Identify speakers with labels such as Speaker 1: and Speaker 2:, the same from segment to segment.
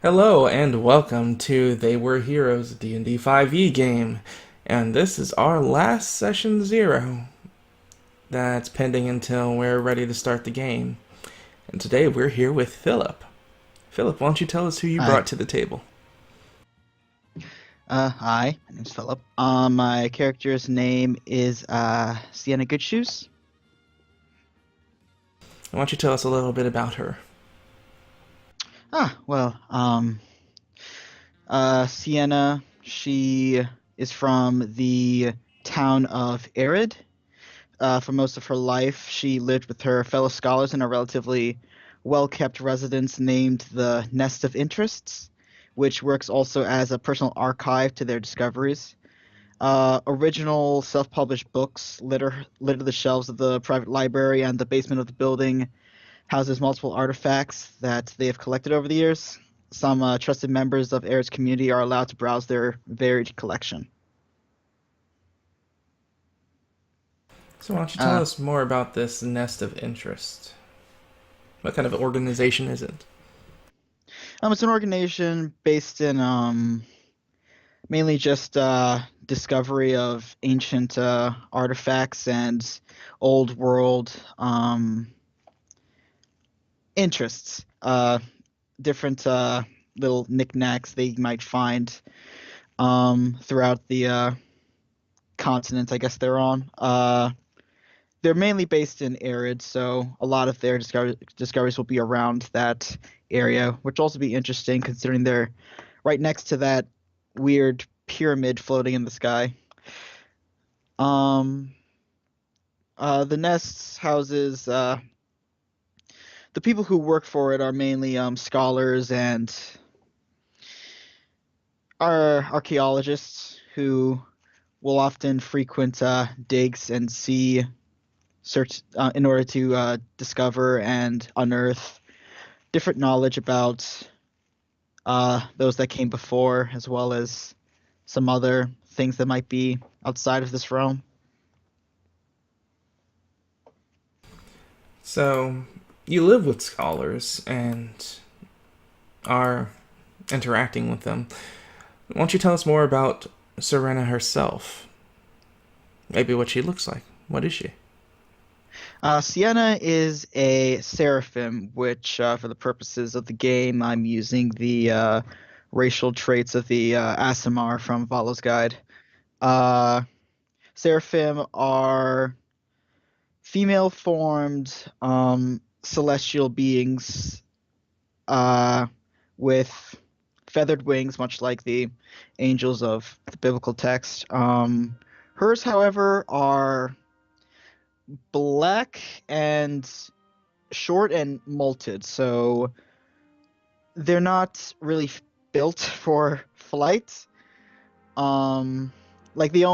Speaker 1: Hello and welcome to They.Were.Heroes D&D 5e game. And this is our last session 0 that's pending until we're ready to start the game. And today we're here with Philip. Philip, why don't you tell us who you
Speaker 2: Hi.
Speaker 1: brought to the table?
Speaker 2: Hi. My name's Philip. My character's name is Sienna Goodshews.
Speaker 1: Why don't you tell us a little bit about her?
Speaker 2: Ah, well, Sienna, she is from the town of Arid. For most of her life, she lived with her fellow scholars in a relatively well-kept residence named the Nest of Interests, which works also as a personal archive to their discoveries. Original self-published books litter the shelves of the private library, and the basement of the building houses multiple artifacts that they have collected over the years. Some trusted members of Air's community are allowed to browse their varied collection.
Speaker 1: So why don't you tell
Speaker 2: Uh,
Speaker 1: us more about this Nest of Interest? What kind of organization is it?
Speaker 2: it's an organization based in mainly just discovery of ancient artifacts and old world interests. Different little knickknacks they might find throughout the continents I guess they're on. They're mainly based in Arid, so a lot of their discoveries will be around that area, which will also be interesting considering they're right next to that weird pyramid floating in the sky. Um, the nest houses the people who work for it are mainly scholars and are archaeologists who will often frequent digs and see search in order to discover and unearth different knowledge about those that came before, as well as some other things that might be outside of this realm.
Speaker 1: So, you live with scholars and are interacting with them. Why don't you tell us more about Serena herself? Maybe what she looks like. What is she?
Speaker 2: Sienna is a seraphim, which, for the purposes of the game, I'm using the racial traits of the Asimar from Valo's Guide. Uh, Seraphim are female-formed celestial beings uh, with feathered wings, much like the angels of the biblical text. Hers, however, are black and short and molted, so they're not really built for flight. Um, like they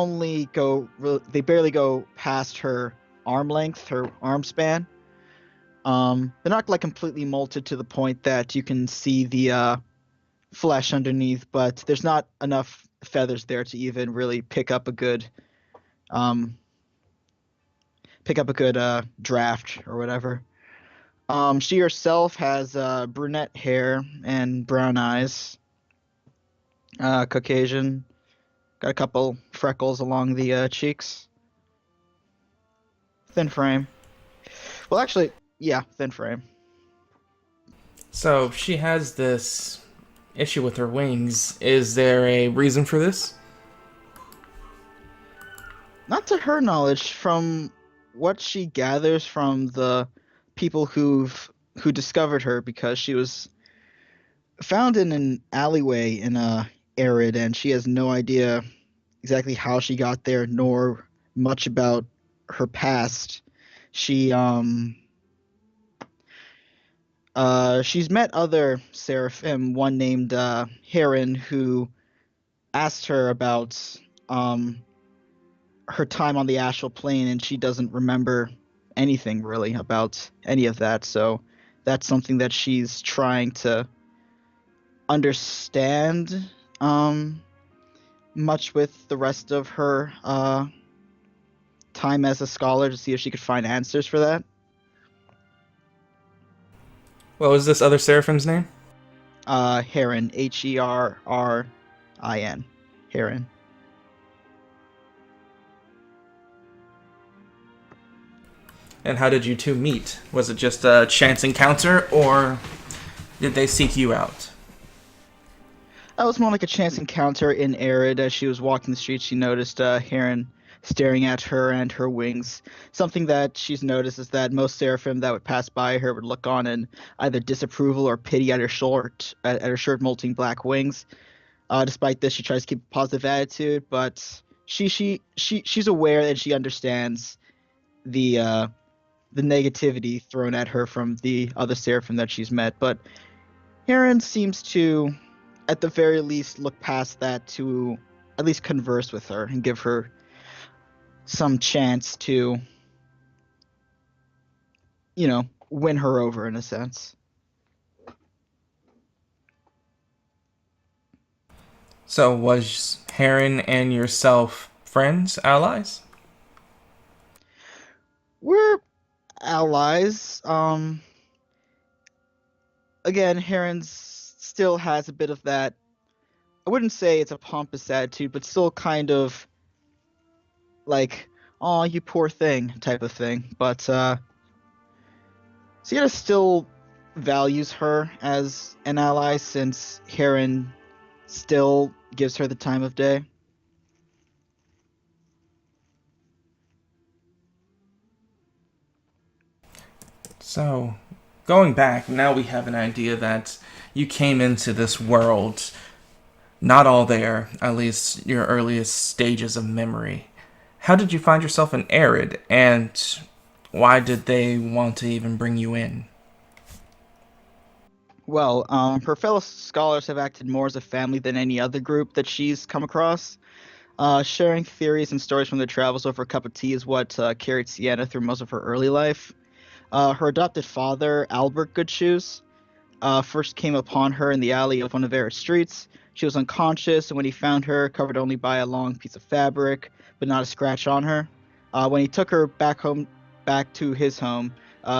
Speaker 2: barely go past her arm length, her arm span. They're not like completely molted to the point that you can see the flesh underneath, but there's not enough feathers there to even really um pick up a good draft or whatever. She herself has brunette hair and brown eyes, Caucasian, got a couple freckles along the cheeks, thin frame. Well, actually, yeah, thin frame.
Speaker 1: So she has this issue with her wings. Is there a reason for this?
Speaker 2: Not to her knowledge, from what she gathers from the people who discovered her, because she was found in an alleyway in Arid, and she has no idea exactly how she got there, nor much about her past. She she's met other seraphim, one named Heron, who asked her about um her time on the astral plane, and she doesn't remember anything really about any of that. So that's something that she's trying to understand much with the rest of her time as a scholar to see if she could find answers for that.
Speaker 1: What was this other seraphim's name?
Speaker 2: Heron, Herrin, Heron.
Speaker 1: And how did you two meet? Was it just a chance encounter, or did they seek you out?
Speaker 2: That was more like a chance encounter in Arid. As she was walking the street, she noticed a heron staring at her and her wings. Something that she's noticed is that most seraphim that would pass by her would look on in either disapproval or pity at her short molting black wings. Despite this, she tries to keep a positive attitude, but she's aware and she understands the negativity thrown at her from the other seraphim that she's met. But Heron seems to, at the very least, look past that to at least converse with her and give her some chance to, win her over in a sense.
Speaker 1: So was Heron and yourself friends, allies?
Speaker 2: We're allies. Again, Heron still has a bit of that. I wouldn't say it's a pompous attitude, but still kind of like, "Oh, you poor thing" type of thing. But Sienna still values her as an ally since Heron still gives her the time of day.
Speaker 1: So, going back, now we have an idea that you came into this world not all there, at least your earliest stages of memory. How did you find yourself in Arid, and why did they want to even bring you in?
Speaker 2: Well, her fellow scholars have acted more as a family than any other group that she's come across. Sharing theories and stories from their travels over a cup of tea is what carried Sienna through most of her early life. Her adopted father, Albert Goodshews, first came upon her in the alley of one of Arid's streets. She was unconscious, and when he found her, covered only by a long piece of fabric, but not a scratch on her. When he took her back to his home,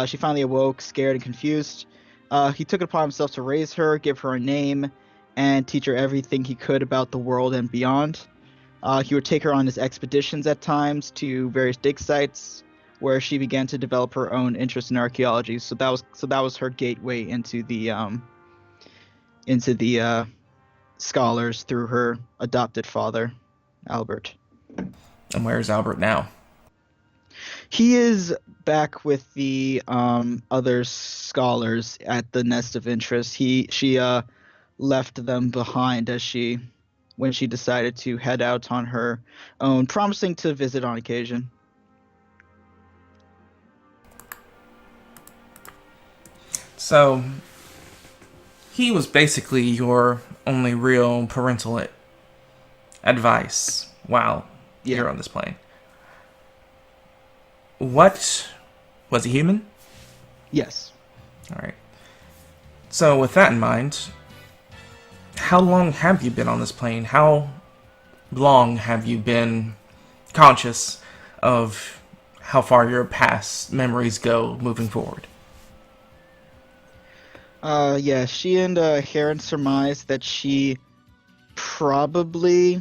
Speaker 2: she finally awoke, scared and confused. He took it upon himself to raise her, give her a name, and teach her everything he could about the world and beyond. He would take her on his expeditions at times to various dig sites, where she began to develop her own interest in archaeology. So that was her gateway into the scholars through her adopted father, Albert.
Speaker 1: And where's Albert now?
Speaker 2: He is back with the other scholars at the Nest of Interest. She left them behind when she decided to head out on her own, promising to visit on occasion.
Speaker 1: So, he was basically your only real parental advice while
Speaker 2: Yeah.
Speaker 1: you're on this plane. What? Was he human?
Speaker 2: Yes.
Speaker 1: Alright. So, with that in mind, how long have you been on this plane? How long have you been conscious of how far your past memories go moving forward?
Speaker 2: Yeah, she and Heron surmised that she probably,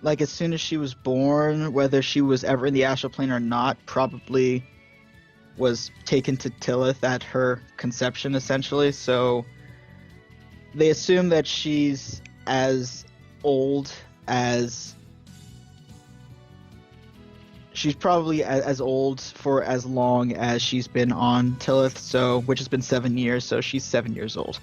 Speaker 2: like, as soon as she was born, whether she was ever in the astral plane or not, probably was taken to Tillith at her conception, essentially. So they assume that she's as old as she's probably as old for as long as she's been on Tillith, so which has been 7 years, so she's 7 years old.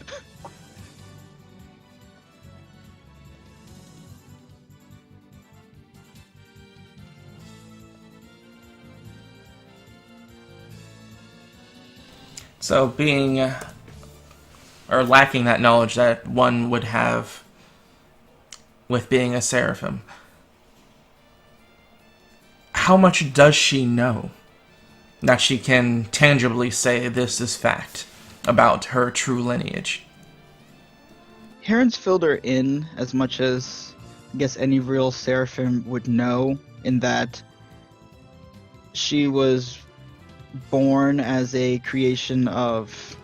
Speaker 1: So, being or lacking that knowledge that one would have with being a seraphim, how much does she know that she can tangibly say this is fact about her true lineage?
Speaker 2: Heron's filled her in as much as I guess any real seraphim would know, in that she was born as a creation of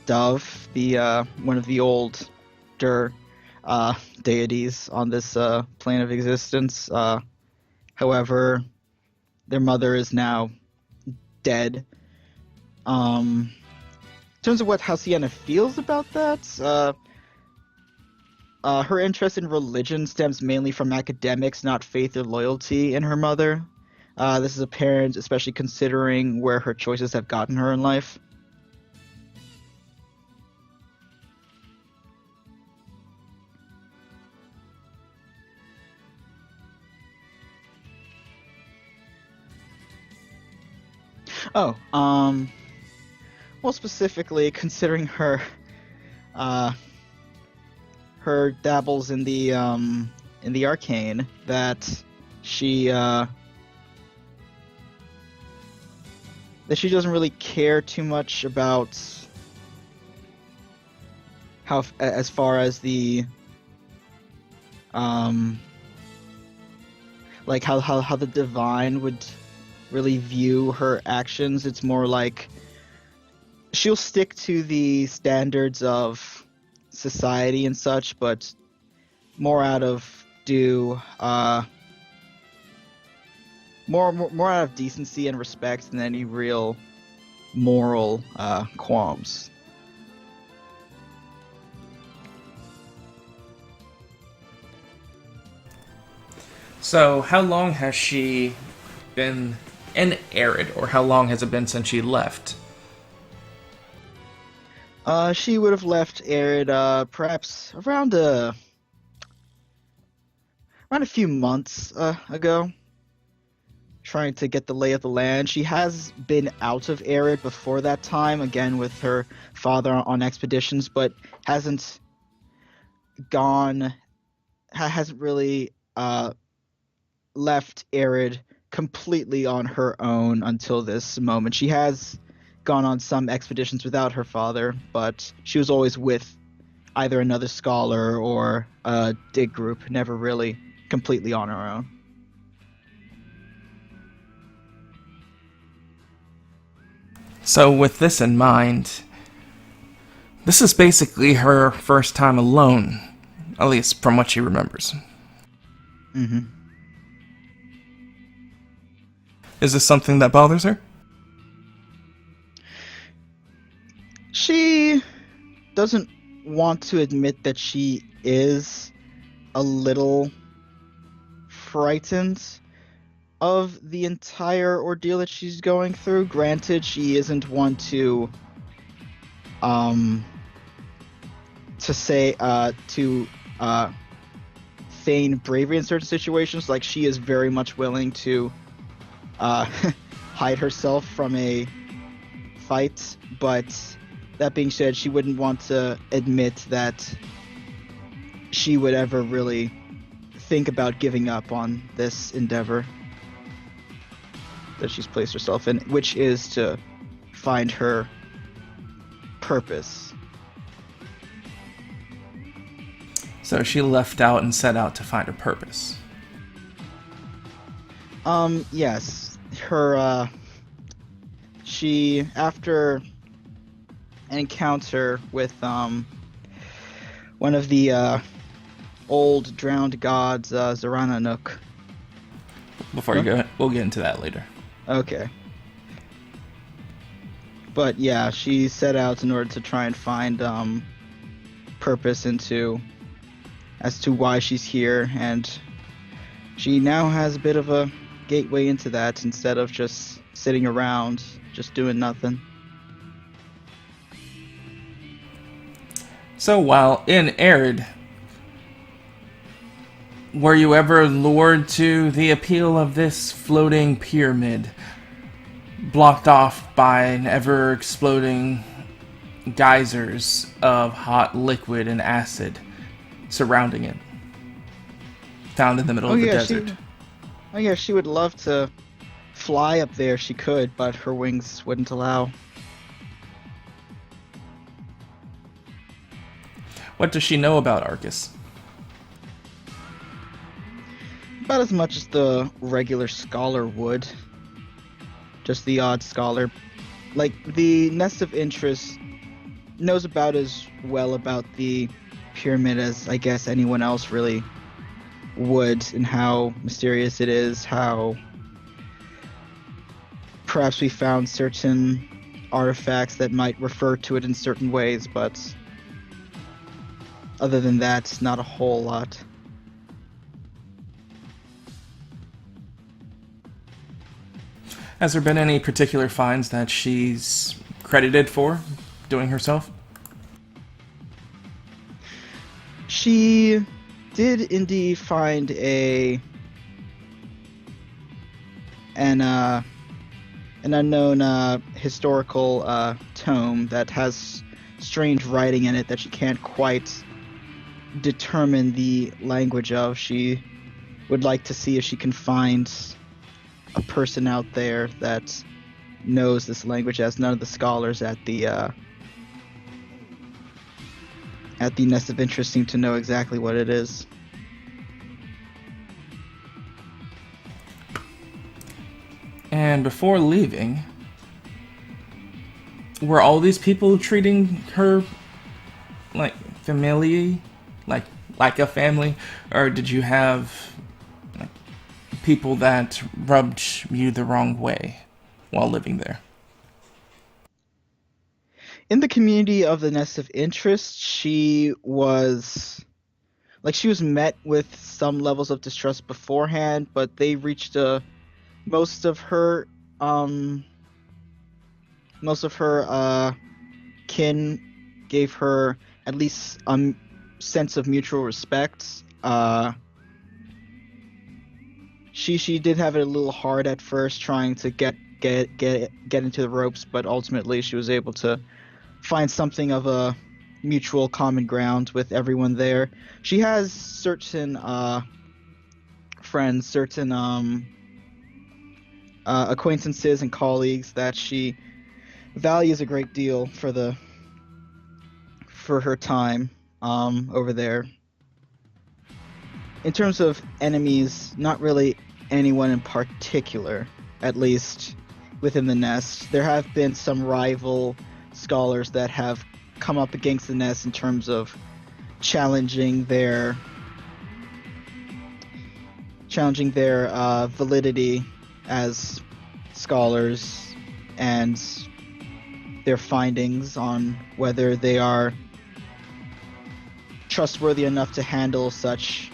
Speaker 2: dove, the one of the older deities on this plane of existence. However, their mother is now dead. In terms of how Sienna feels about that, her interest in religion stems mainly from academics, not faith or loyalty in her mother. This is apparent, especially considering where her choices have gotten her in life. Oh, well, specifically considering uh, her dabbles in the arcane, that she doesn't really care too much about as far as the like how the divine would really view her actions. It's more like she'll stick to the standards of society and such, but more out of more out of decency and respect than any real moral qualms.
Speaker 1: So, how long has she been in Arid, or how long has it been since she left?
Speaker 2: She would have left Arid perhaps around a few months ago, trying to get the lay of the land. She has been out of Arid before that time, again with her father on expeditions, but hasn't really left Arid completely on her own until this moment. She has gone on some expeditions without her father, but she was always with either another scholar or a dig group, never really completely on her own.
Speaker 1: So, with this in mind, this is basically her first time alone, at least from what she remembers.
Speaker 2: Mm-hmm.
Speaker 1: Is this something that bothers her?
Speaker 2: She doesn't want to admit that she is a little frightened of the entire ordeal that she's going through. Granted, she isn't one to feign bravery in certain situations. Like, she is very much willing to hide herself from a fight, but that being said, she wouldn't want to admit that she would ever really think about giving up on this endeavor that she's placed herself in, which is to find her purpose.
Speaker 1: So she left out and set out to find her purpose.
Speaker 2: Yes. She, after an encounter with, one of the, old drowned gods, Zarananuk.
Speaker 1: Before you go, we'll get into that later.
Speaker 2: Okay. But yeah, she set out in order to try and find, purpose as to why she's here, and she now has a bit of a gateway into that instead of just sitting around, just doing nothing.
Speaker 1: So while in Arid, were you ever lured to the appeal of this floating pyramid, blocked off by an ever-exploding geysers of hot liquid and acid surrounding it, found in the middle of the desert?
Speaker 2: She would love to fly up there if she could, but her wings wouldn't allow.
Speaker 1: What does she know about Arcus?
Speaker 2: About as much as the regular scholar would. Just the odd scholar. Like, the nest of interest knows about as well about the pyramid as I guess anyone else really would, and how mysterious it is, how perhaps we found certain artifacts that might refer to it in certain ways, but other than that, not a whole lot.
Speaker 1: Has there been any particular finds that she's credited for doing herself?
Speaker 2: She did indeed find an unknown historical tome that has strange writing in it that she can't quite determine the language of. She would like to see if she can find a person out there that knows this language, as none of the scholars at the Nest of Interest seem to know exactly what it is.
Speaker 1: And before leaving, were all these people treating her like family, like a family, or did you have like, people that rubbed you the wrong way while living there?
Speaker 2: In the community of the Nest of Interest, she was met with some levels of distrust beforehand, but they reached most of her um most of her kin gave her at least a sense of mutual respect. She did have it a little hard at first, trying to get into the ropes, but ultimately she was able to find something of a mutual common ground with everyone there. She has certain friends, certain acquaintances and colleagues that she values a great deal for her time over there. In terms of enemies, not really anyone in particular, at least within the Nest. There have been some rival scholars that have come up against the Nest in terms of challenging their validity as scholars and their findings on whether they are trustworthy enough to handle such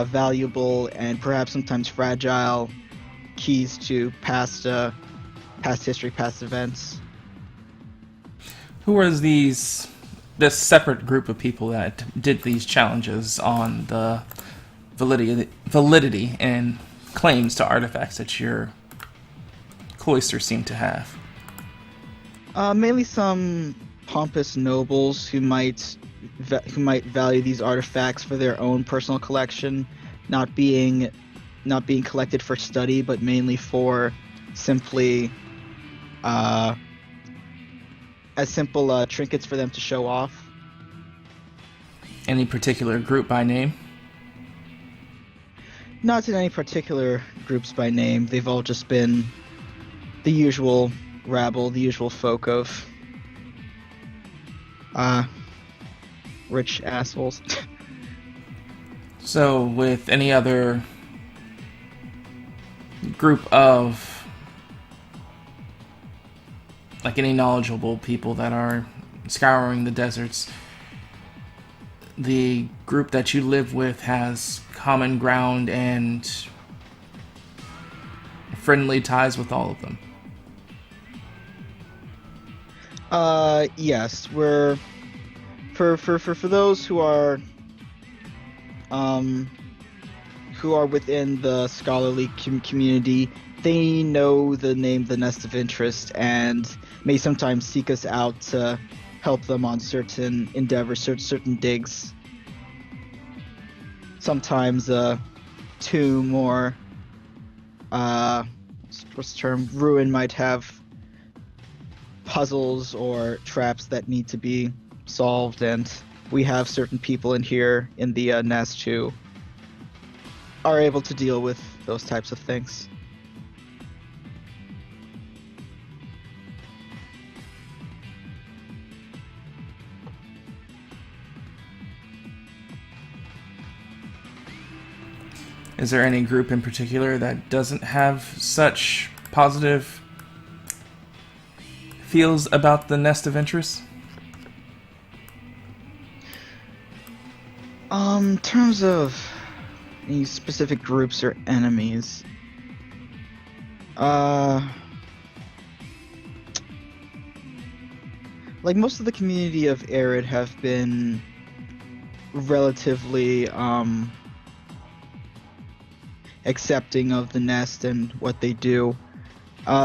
Speaker 2: valuable and perhaps sometimes fragile keys to past history, past events.
Speaker 1: Who was this separate group of people that did these challenges on the validity and claims to artifacts that your cloister seemed to have?
Speaker 2: Mainly some pompous nobles who might value these artifacts for their own personal collection, not being collected for study, but mainly for simply as simple trinkets for them to show off.
Speaker 1: Any particular group by name?
Speaker 2: Not in any particular groups by name. They've all just been the usual rabble, the usual folk of rich assholes.
Speaker 1: So, with any other group of any knowledgeable people that are scouring the deserts, the group that you live with has common ground and friendly ties with all of them?
Speaker 2: Yes, we're for those who are within the scholarly community. They know the name The Nest of Interest and may sometimes seek us out to help them on certain endeavors, certain digs. Sometimes a tomb or what's the term? Ruin might have puzzles or traps that need to be solved, and we have certain people in here in the nest who are able to deal with those types of things.
Speaker 1: Is there any group in particular that doesn't have such positive feels about the nest of interest?
Speaker 2: In terms of any specific groups or enemies, like most of the community of Arid have been relatively accepting of the nest and what they do.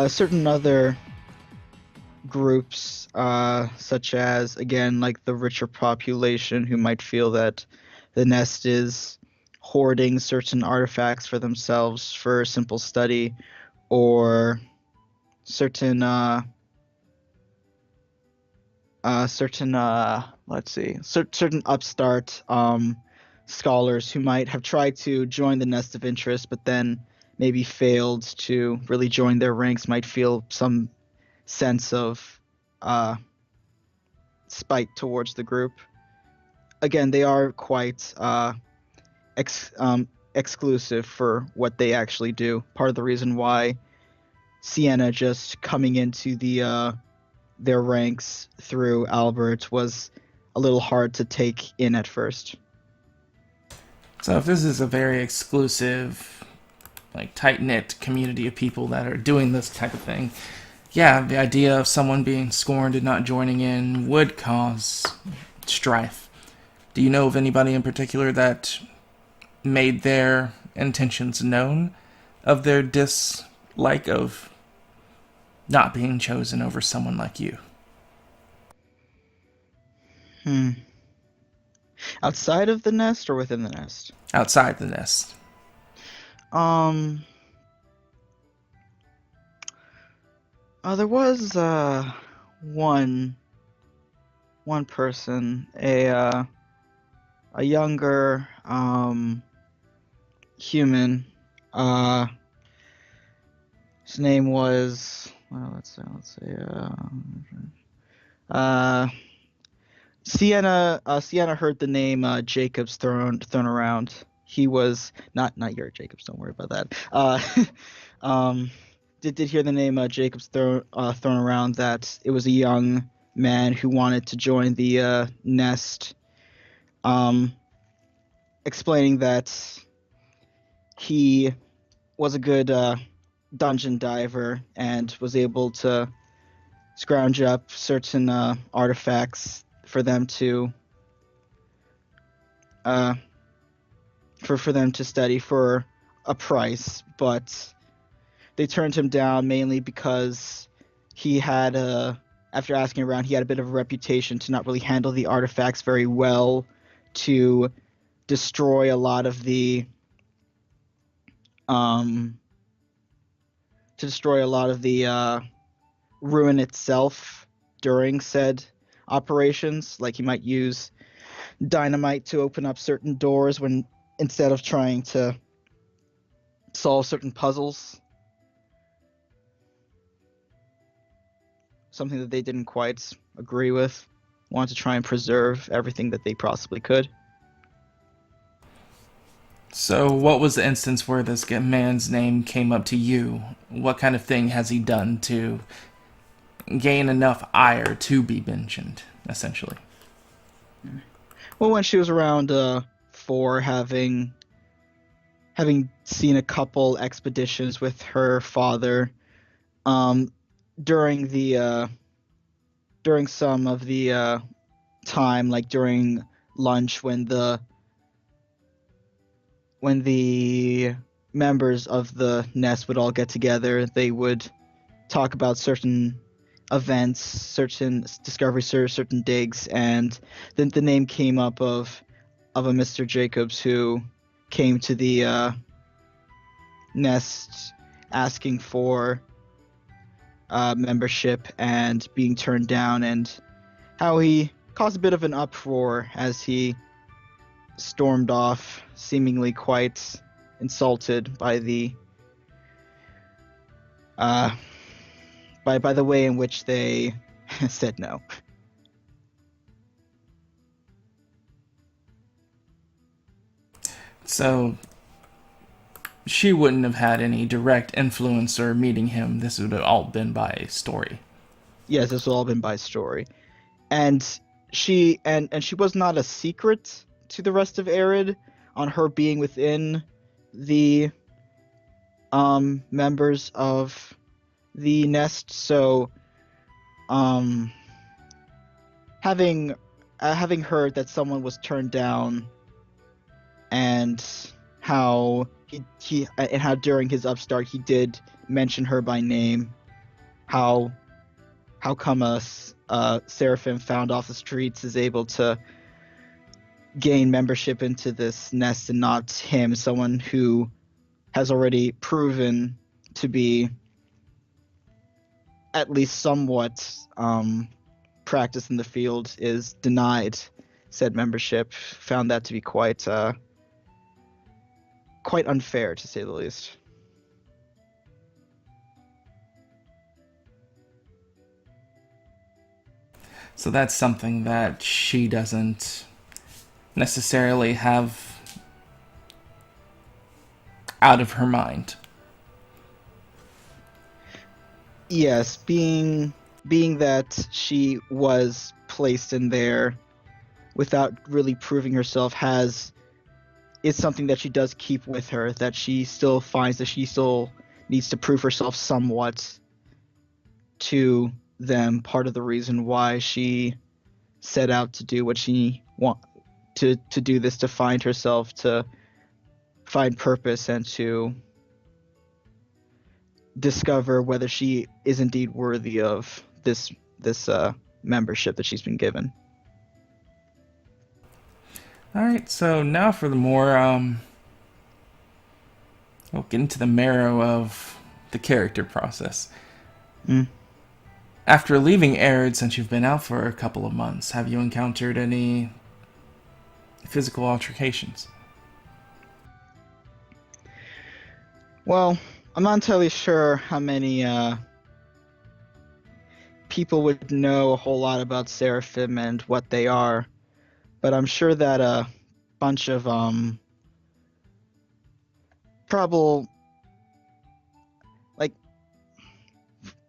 Speaker 2: Certain other groups, such as, again, like the richer population who might feel that the nest is hoarding certain artifacts for themselves for simple study, or certain certain upstart scholars who might have tried to join the nest of interest but then maybe failed to really join their ranks might feel some sense of spite towards the group. Again, they are quite exclusive for what they actually do. Part of the reason why Sienna just coming into their ranks through Albert was a little hard to take in at first.
Speaker 1: So if this is a very exclusive, like tight knit community of people that are doing this type of thing, yeah, the idea of someone being scorned and not joining in would cause strife. Do you know of anybody in particular that made their intentions known of their dislike of not being chosen over someone like you?
Speaker 2: Outside of the nest or within the nest?
Speaker 1: Outside the nest.
Speaker 2: Um, there was one person, a younger human. His name was, well, let's say Sienna. Sienna heard the name Jacobs thrown around. He was not your Jacobs. Don't worry about that. Um, did hear the name Jacobs thrown around, that it was a young man who wanted to join the nest. Explaining that he was a good dungeon diver and was able to scrounge up certain artifacts for them to for them to study for a price, but they turned him down mainly because he had after asking around, he had a bit of a reputation to not really handle the artifacts very well, to destroy a lot of the ruin itself during said operations. Like, he might use dynamite to open up certain doors when instead of trying to solve certain puzzles. Something that they didn't quite agree with. Wanted to try and preserve everything that they possibly could.
Speaker 1: So, what was the instance where this man's name came up to you? What kind of thing has he done to gain enough ire to be mentioned, essentially?
Speaker 2: Well, when she was around 4, having seen a couple expeditions with her father, during some of the time, like during lunch, when the members of the nest would all get together, they would talk about certain events, certain discoveries, certain digs, and then the name came up of a Mr. Jacobs who came to the nest asking for membership and being turned down, and how he caused a bit of an uproar as he stormed off, seemingly quite insulted by the by the way in which they said no.
Speaker 1: So, she wouldn't have had any direct influence or meeting him. This would have all been by story.
Speaker 2: Yes, this has all been by story. And she was not a secret to the rest of Arid on her being within the members of the nest. So having having heard that someone was turned down, and how how during his upstart he did mention her by name, how come a Seraphim found off the streets is able to gain membership into this nest and not him, someone who has already proven to be at least somewhat practiced in the field, is denied said membership. Found that to be quite unfair, to say the least.
Speaker 1: So that's something that she doesn't necessarily have out of her mind.
Speaker 2: Yes, being that she was placed in there without really proving herself is something that she does keep with her, that she still finds that she still needs to prove herself somewhat to them. Part of the reason why she set out to do what she want to do this, to find herself, to find purpose, and to discover whether she is indeed worthy of this membership that she's been given.
Speaker 1: All right, so now for the more we'll get into the marrow of the character process.
Speaker 2: Mm.
Speaker 1: After leaving Arid, since you've been out for a couple of months, have you encountered any physical altercations?
Speaker 2: Well, I'm not entirely sure how many people would know a whole lot about Seraphim and what they are, but I'm sure that a bunch of probable, like,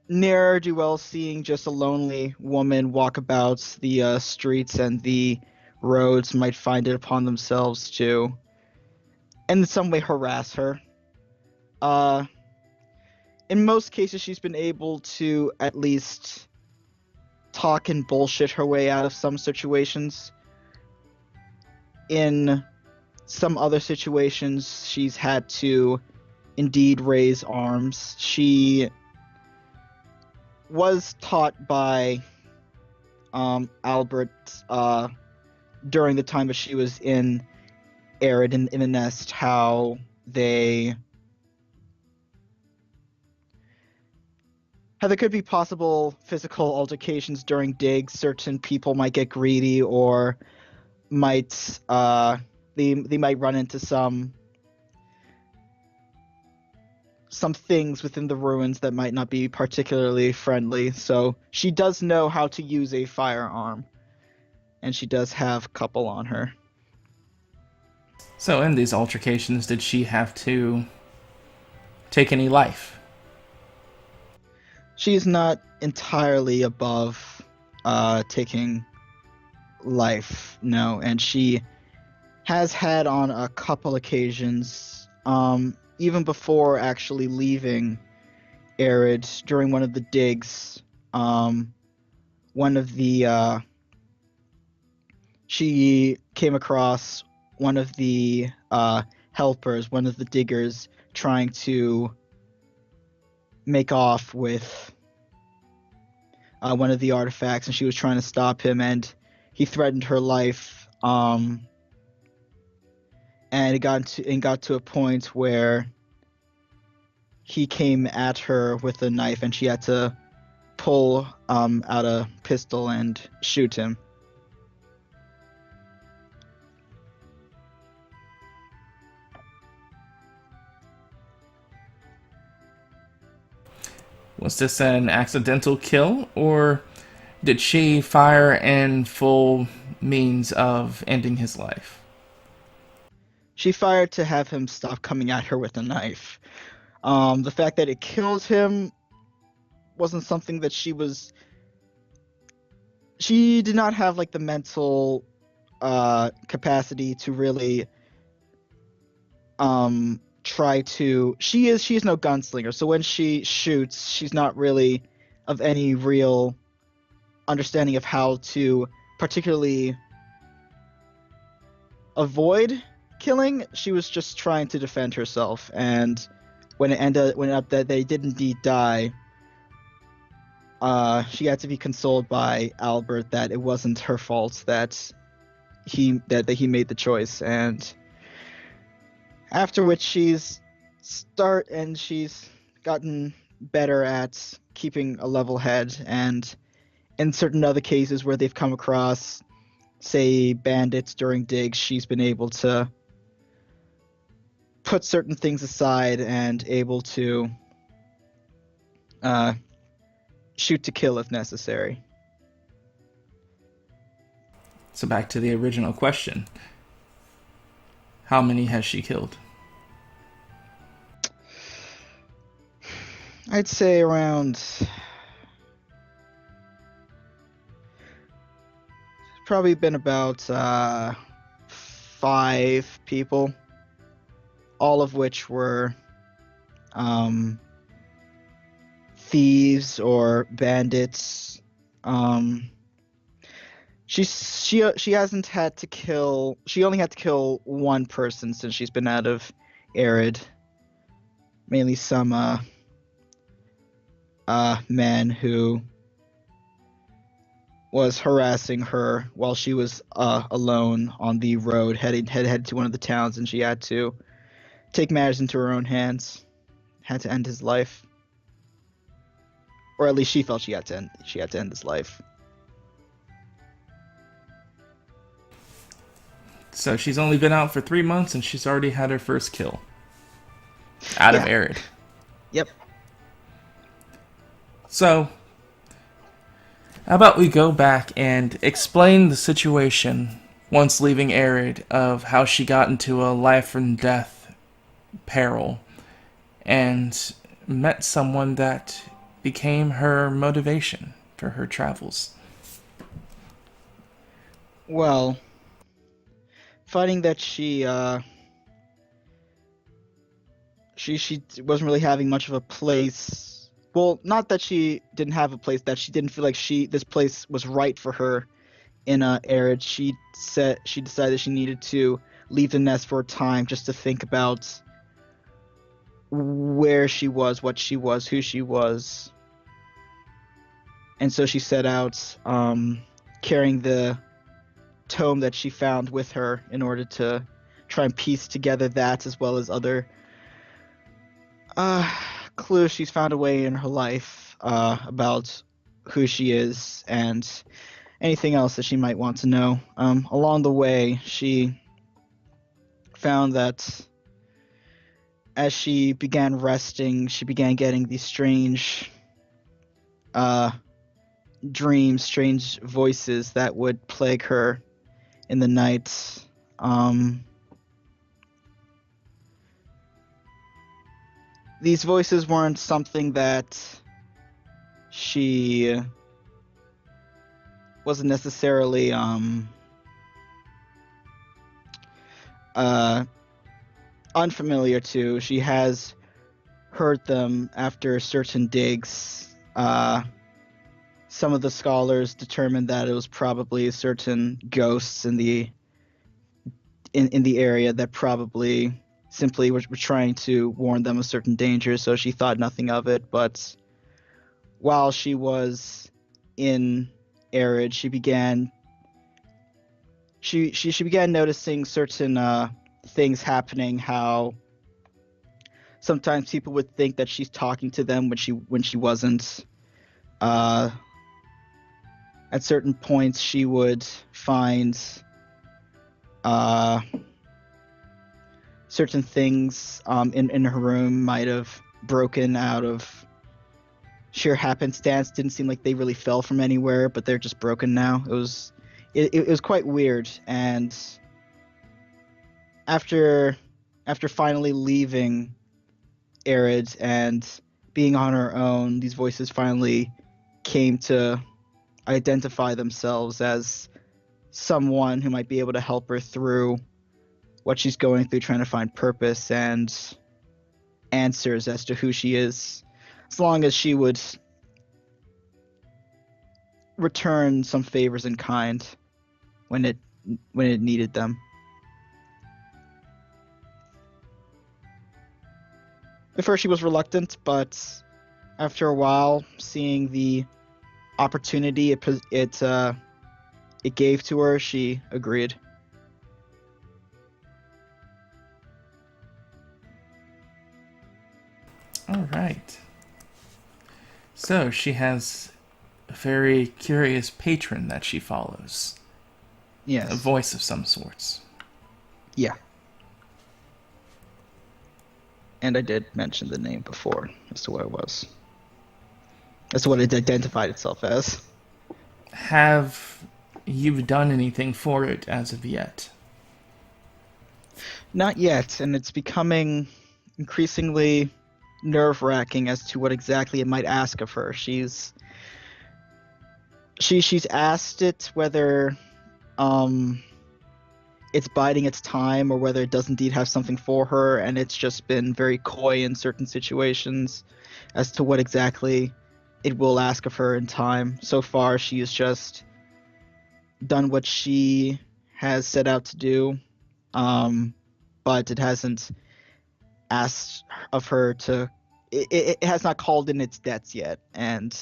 Speaker 2: ne'er do well seeing just a lonely woman walk about the streets and the roads might find it upon themselves to in some way harass her. Uh, in most cases, she's been able to at least talk and bullshit her way out of some situations. In some other situations, she's had to indeed raise arms. She was taught by Albert during the time that she was in Arid in the nest, how there could be possible physical altercations during digs. Certain people might get greedy, or might they might run into some things within the ruins that might not be particularly friendly. So she does know how to use a firearm, and she does have a couple on her.
Speaker 1: So in these altercations, did she have to take any life?
Speaker 2: She's not entirely above taking life, no, and she has had on a couple occasions, even before actually leaving Arid, during one of the digs, one of the she came across one of the helpers, one of the diggers, trying to make off with one of the artifacts, and she was trying to stop him, and he threatened her life. And it got to a point where he came at her with a knife, and she had to pull out a pistol and shoot him.
Speaker 1: Was this an accidental kill, or did she fire in full means of ending his life?
Speaker 2: she fired to have him stop coming at her with a knife. The fact that it killed him wasn't something that she did not have like the mental capacity to really try to. She is no gunslinger, so when she shoots, she's not really of any real understanding of how to particularly avoid killing. She was just trying to defend herself, and when it ended up that they did indeed die, she had to be consoled by Albert that it wasn't her fault that he made the choice. And after which she's gotten better at keeping a level head, and in certain other cases where they've come across, say, bandits during digs, she's been able to put certain things aside and able to shoot to kill if necessary.
Speaker 1: So back to the original question. How many has she killed?
Speaker 2: I'd say around probably been about 5 people, all of which were thieves or bandits. She hasn't had to kill. She only had to kill one person since she's been out of Arid. Mainly some man who was harassing her while she was alone on the road, headed to one of the towns, and she had to take matters into her own hands. Had to end his life, or at least she felt she had to end his life.
Speaker 1: So she's only been out for 3 months and she's already had her first kill. Out of Arid.
Speaker 2: Yep.
Speaker 1: So, how about we go back and explain the situation once leaving Arid of how she got into a life and death peril and met someone that became her motivation for her travels.
Speaker 2: Well, finding that she wasn't really having much of a place. Well, not that she didn't have a place, that she didn't feel like this place was right for her in Arid. She decided she needed to leave the nest for a time just to think about where she was, what she was, who she was. And so she set out carrying the tome that she found with her in order to try and piece together that, as well as other clues she's found away in her life about who she is and anything else that she might want to know. Along the way, she found that as she began resting, she began getting these strange dreams, strange voices that would plague her in the night. These voices weren't something that she wasn't necessarily unfamiliar to. She has heard them after certain digs. Some of the scholars determined that it was probably certain ghosts in the area that probably simply were trying to warn them of certain dangers, so she thought nothing of it. But while she was in Arid, she began noticing certain things happening, how sometimes people would think that she's talking to them when she wasn't. At certain points, she would find certain things in her room might have broken out of sheer happenstance. Didn't seem like they really fell from anywhere, but they're just broken now. It was quite weird. And after finally leaving Arid and being on her own, these voices finally came to identify themselves as someone who might be able to help her through what she's going through, trying to find purpose and answers as to who she is, as long as she would return some favors in kind when it needed them. At first she was reluctant, but after a while, seeing the opportunity it gave to her, she agreed.
Speaker 1: All right. So she has a very curious patron that she follows.
Speaker 2: Yes.
Speaker 1: A voice of some sorts.
Speaker 2: Yeah. And I did mention the name before as to what it was. As to what it identified itself as.
Speaker 1: Have you done anything for it as of yet?
Speaker 2: Not yet, and it's becoming increasingly nerve-wracking as to what exactly it might ask of her. She's asked it whether it's biding its time or whether it does indeed have something for her, and it's just been very coy in certain situations as to what exactly it will ask of her in time. So far, she has just done what she has set out to do, but it hasn't asked of her to... It has not called in its debts yet, and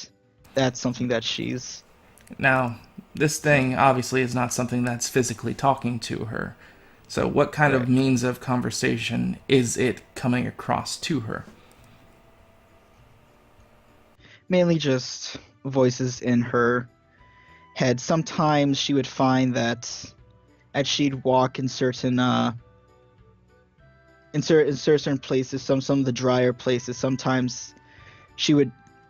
Speaker 2: that's something that she's...
Speaker 1: Now, this thing obviously is not something that's physically talking to her. So what kind of means of conversation is it coming across to her?
Speaker 2: Mainly just voices in her head. Sometimes she would find that as she'd walk in certain certain places, some of the drier places, sometimes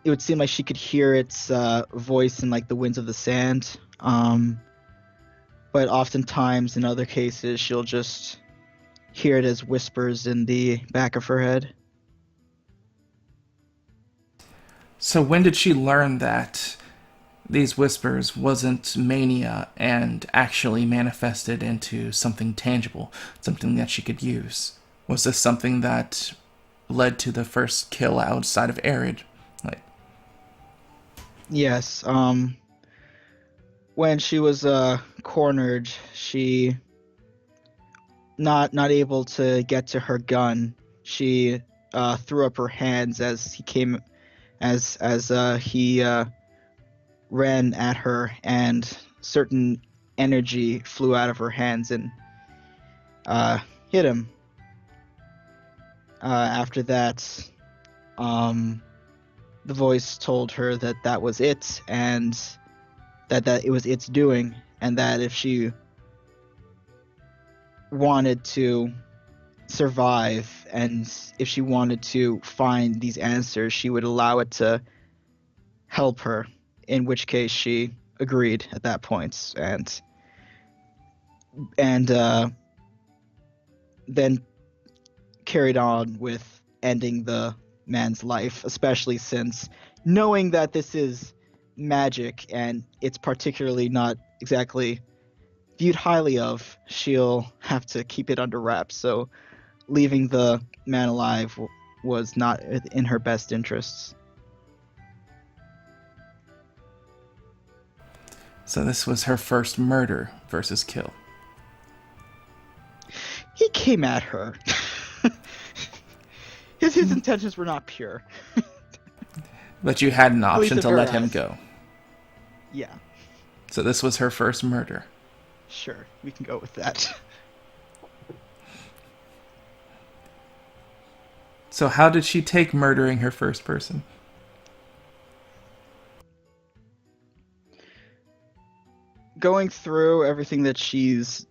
Speaker 2: it would seem like she could hear its voice in like the winds of the sand. But oftentimes in other cases she'll just hear it as whispers in the back of her head.
Speaker 1: So when did she learn that these whispers wasn't mania and actually manifested into something tangible, something that she could use? Was this something that led to the first kill outside of Arid?
Speaker 2: Yes, when she was cornered, she not able to get to her gun. She threw up her hands as he ran at her, and certain energy flew out of her hands and hit him. After that, the voice told her that that was it, and that it was its doing, and that if she wanted to survive and if she wanted to find these answers, she would allow it to help her, in which case she agreed at that point, and then carried on with ending the man's life, especially since knowing that this is magic and it's particularly not exactly viewed highly of, she'll have to keep it under wraps. So leaving the man alive was not in her best interests.
Speaker 1: So this was her first murder versus kill.
Speaker 2: He came at her. His intentions were not pure.
Speaker 1: But you had an option to let him
Speaker 2: eyes.
Speaker 1: go.
Speaker 2: Yeah,
Speaker 1: So this was her first murder.
Speaker 2: sure. We can go with that.
Speaker 1: So how did she take murdering her first person?
Speaker 2: Going through everything that she's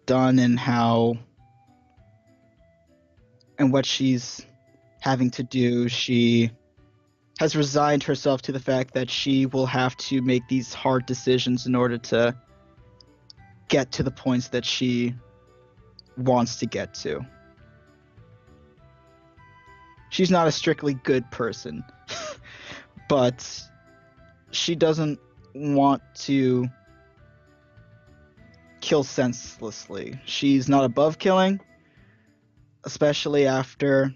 Speaker 2: done and what she's having to do, she has resigned herself to the fact that she will have to make these hard decisions in order to get to the points that she wants to get to. She's not a strictly good person, but she doesn't want to kill senselessly. She's not above killing, especially after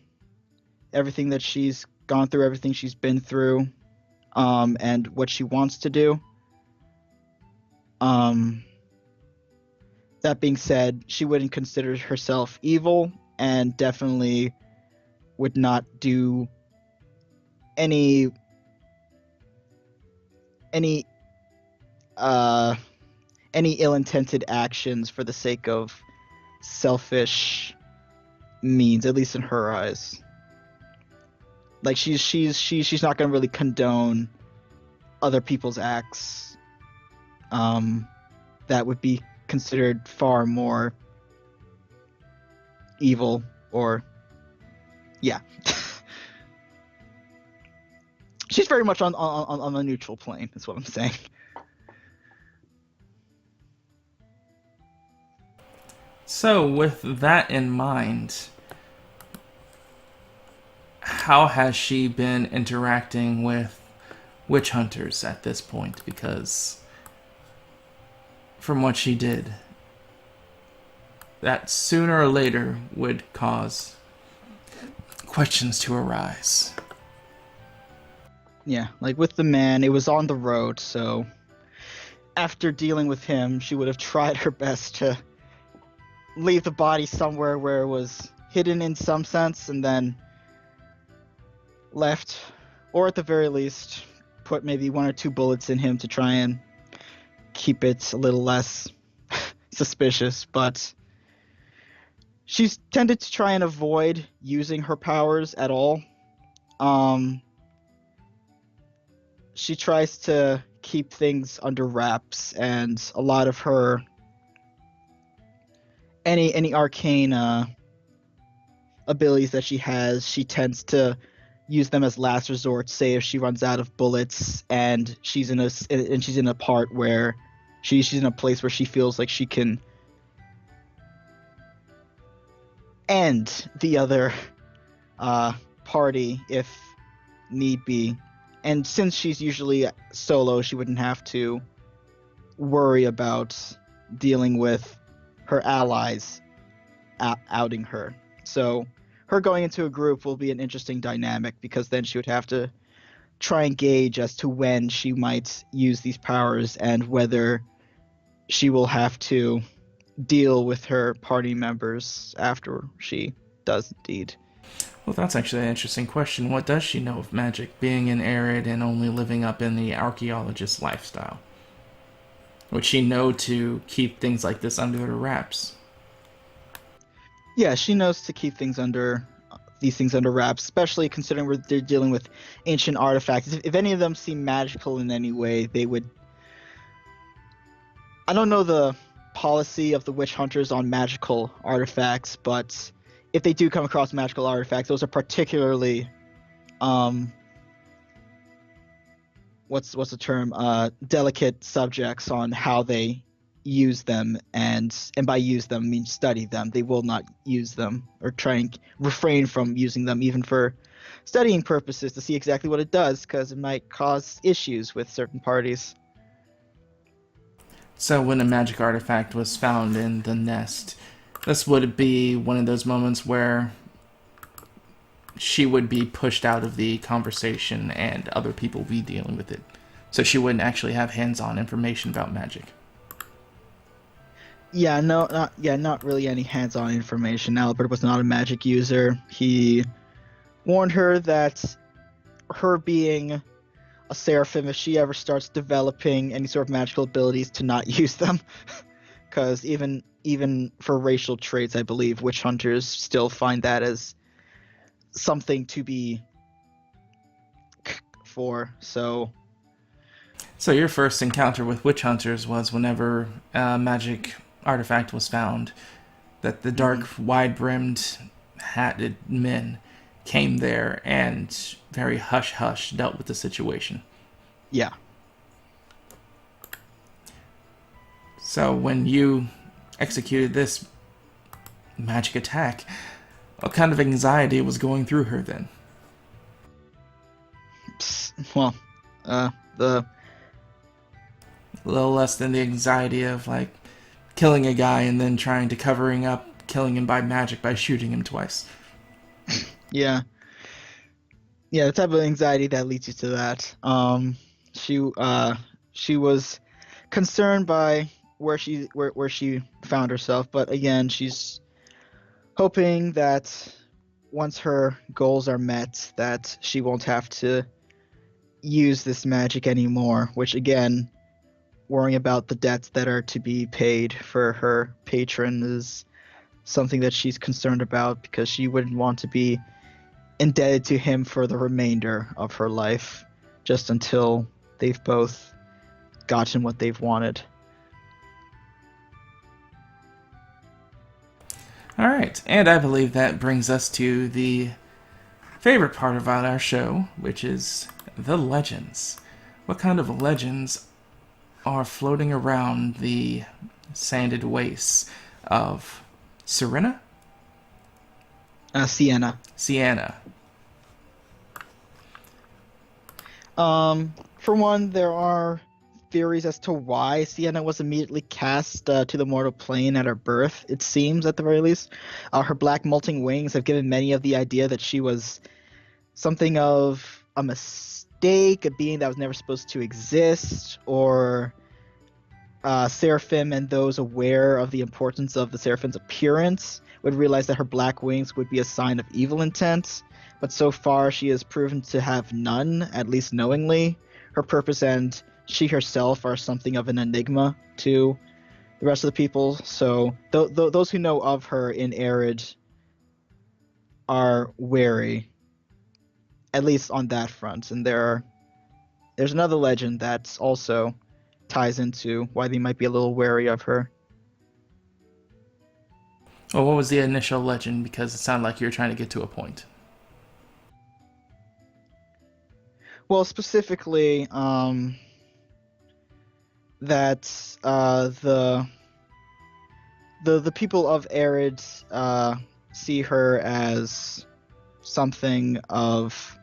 Speaker 2: everything that she's gone through, everything she's been through, and what she wants to do. That being said, she wouldn't consider herself evil, and definitely would not do any ill-intended actions for the sake of selfish means, at least in her eyes. Like she's not going to really condone other people's acts that would be considered far more evil, or yeah. She's very much on a neutral plane, is what I'm saying.
Speaker 1: So, with that in mind, how has she been interacting with witch hunters at this point? Because from what she did, that sooner or later would cause questions to arise.
Speaker 2: Yeah, like with the man, it was on the road, so after dealing with him, she would have tried her best to leave the body somewhere where it was hidden in some sense, and then left, or at the very least, put maybe 1 or 2 bullets in him to try and keep it a little less suspicious. But she's tended to try and avoid using her powers at all. She tries to keep things under wraps, and a lot of her any arcane abilities that she has, she tends to use them as last resort. Say if she runs out of bullets and she's in a part where she's in a place where she feels like she can end the other party if need be. And since she's usually solo, she wouldn't have to worry about dealing with her allies outing her. So her going into a group will be an interesting dynamic, because then she would have to try and gauge as to when she might use these powers and whether she will have to deal with her party members after she does indeed.
Speaker 1: Well, that's actually an interesting question. What does she know of magic, being in arid and only living up in the archaeologist lifestyle? Would she know to keep things like this under her wraps?
Speaker 2: Yeah, she knows to keep things under these things under wraps, especially considering they're dealing with ancient artifacts. If any of them seem magical in any way, they would. I don't know the policy of the witch hunters on magical artifacts, but if they do come across magical artifacts, those are particularly what's the term? Delicate subjects on how they use them, and by use them I mean study them. They will not use them, or try and refrain from using them even for studying purposes, to see exactly what it does, because it might cause issues with certain parties.
Speaker 1: So when a magic artifact was found in the nest, this would be one of those moments where she would be pushed out of the conversation and other people would be dealing with it. So she wouldn't actually have hands-on information about magic.
Speaker 2: Yeah, no, not really any hands-on information. Albert was not a magic user. He warned her that her being a seraphim, if she ever starts developing any sort of magical abilities, to not use them, because even for racial traits, I believe witch hunters still find that as something to be for. So
Speaker 1: your first encounter with witch hunters was whenever a magic artifact was found, that the dark, wide-brimmed, hatted men came there and very hush-hush dealt with the situation.
Speaker 2: Yeah.
Speaker 1: So when you executed this magic attack. What kind of anxiety was going through her then?
Speaker 2: Well, the
Speaker 1: A little less than the anxiety of, like, killing a guy and then trying to covering up killing him by magic by shooting him twice.
Speaker 2: yeah, the type of anxiety that leads you to that. She was concerned by where she found herself, but again, she's hoping that once her goals are met, that she won't have to use this magic anymore, which again, worrying about the debts that are to be paid for her patron is something that she's concerned about, because she wouldn't want to be indebted to him for the remainder of her life, just until they've both gotten what they've wanted.
Speaker 1: All right, and I believe that brings us to the favorite part about our show, which is the legends. What kind of legends are floating around the sanded wastes of Serena?
Speaker 2: Sienna.
Speaker 1: Sienna.
Speaker 2: For one, there are theories as to why Sienna was immediately cast to the mortal plane at her birth, it seems, at the very least. Her black molting wings have given many of the idea that she was something of a mistake, a being that was never supposed to exist, or Seraphim and those aware of the importance of the Seraphim's appearance would realize that her black wings would be a sign of evil intent. But so far, she has proven to have none, at least knowingly. Her purpose and she herself are something of an enigma to the rest of the people. So those who know of her in Arid are wary, at least on that front. And there's another legend that also ties into why they might be a little wary of her.
Speaker 1: Well, what was the initial legend? Because it sounded like you were trying to get to a point.
Speaker 2: Well, specifically, that the people of Arid see her as something of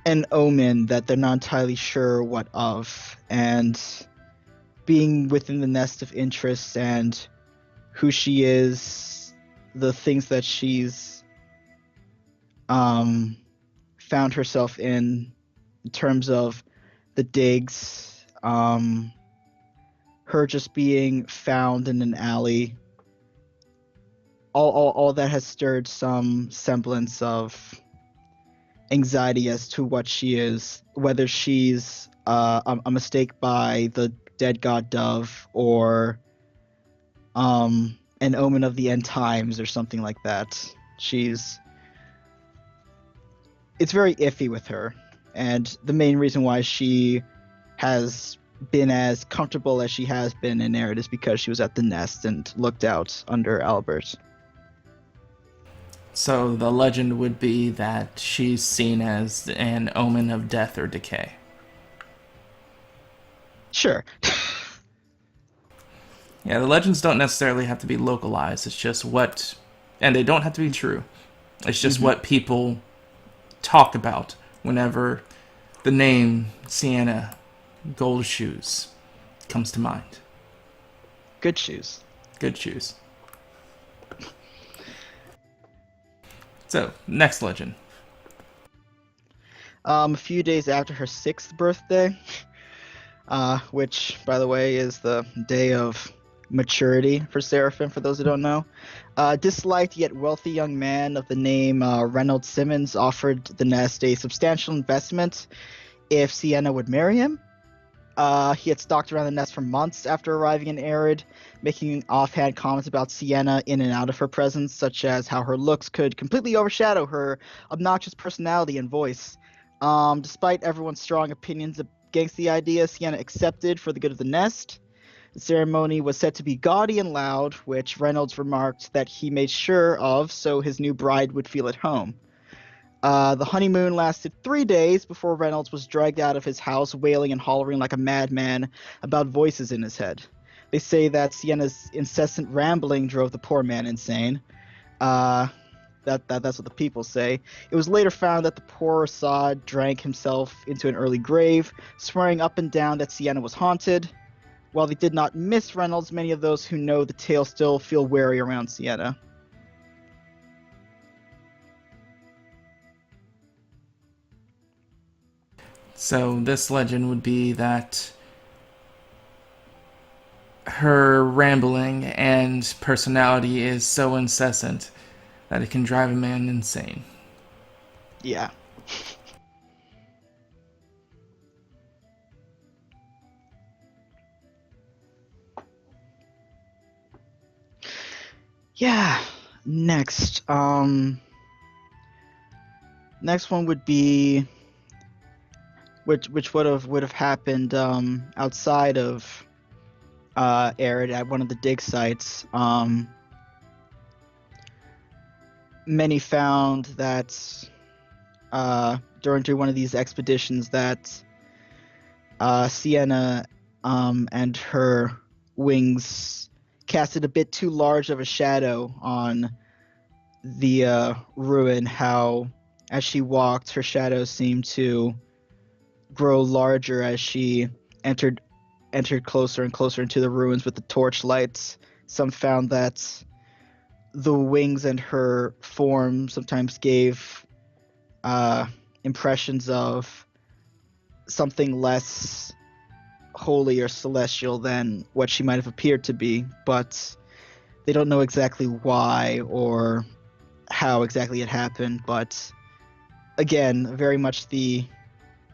Speaker 2: an omen that they're not entirely sure what of, and being within the nest of interests and who she is, the things that she's found herself in terms of the digs, her just being found in an alley, all that has stirred some semblance of anxiety as to what she is, whether she's a mistake by the dead god Dove, or an omen of the end times or something like that. It's very iffy with her, and the main reason why she has been as comfortable as she has been in Arid is because she was at the nest and looked out under Albert.
Speaker 1: So the legend would be that she's seen as an omen of death or decay.
Speaker 2: Sure.
Speaker 1: Yeah, the legends don't necessarily have to be localized. It's just what, and they don't have to be true. It's just what people talk about whenever the name Sienna Goodshews comes to mind.
Speaker 2: Good shoes.
Speaker 1: Good shoes. So, next legend.
Speaker 2: A few days after her 6th birthday, which, by the way, is the day of maturity for Seraphim, for those who don't know. Disliked yet wealthy young man of the name Reynolds Simmons offered the nest a substantial investment if Sienna would marry him. He had stalked around the nest for months after arriving in Arid, making offhand comments about Sienna in and out of her presence, such as how her looks could completely overshadow her obnoxious personality and voice. Despite everyone's strong opinions against the idea, Sienna accepted for the good of the nest. The ceremony was said to be gaudy and loud, which Reynolds remarked that he made sure of so his new bride would feel at home. The honeymoon lasted 3 days before Reynolds was dragged out of his house wailing and hollering like a madman about voices in his head. They say that Sienna's incessant rambling drove the poor man insane. Uh, that's what the people say. It was later found that the poor sod drank himself into an early grave, swearing up and down that Sienna was haunted. While they did not miss Reynolds, many of those who know the tale still feel wary around Sienna.
Speaker 1: So this legend would be that her rambling and personality is so incessant that it can drive a man insane.
Speaker 2: Yeah. Yeah. Next. Next one would be which would have happened outside of Arid at one of the dig sites. Many found that during one of these expeditions that Sienna and her wings casted a bit too large of a shadow on the ruin. How, as she walked, her shadow seemed to grow larger as she entered closer and closer into the ruins with the torch lights. Some found that the wings and her form sometimes gave impressions of something less holy or celestial than what she might have appeared to be, but they don't know exactly why or how exactly it happened. But again, very much the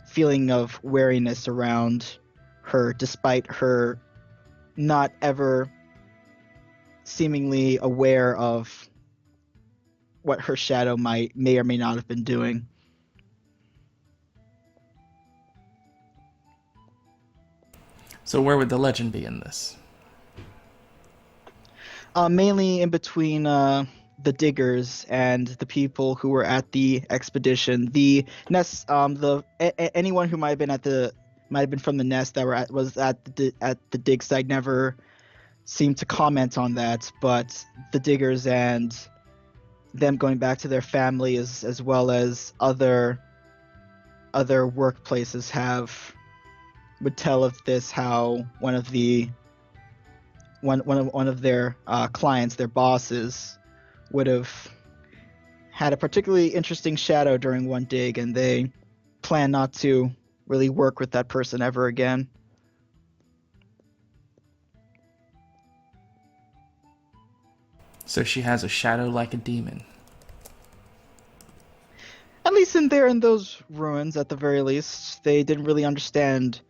Speaker 2: feeling of wariness around her, despite her not ever seemingly aware of what her shadow may or may not have been doing.
Speaker 1: So where would the legend be in this?
Speaker 2: Mainly in between the diggers and the people who were at the expedition. The nest, anyone who might have been from the nest that was at the dig site never seemed to comment on that. But the diggers and them going back to their family, as well as other workplaces would tell of this, how one of their clients, their bosses, would have had a particularly interesting shadow during one dig, and they plan not to really work with that person ever again.
Speaker 1: So she has a shadow like a demon.
Speaker 2: At least in those ruins, at the very least, they didn't really understand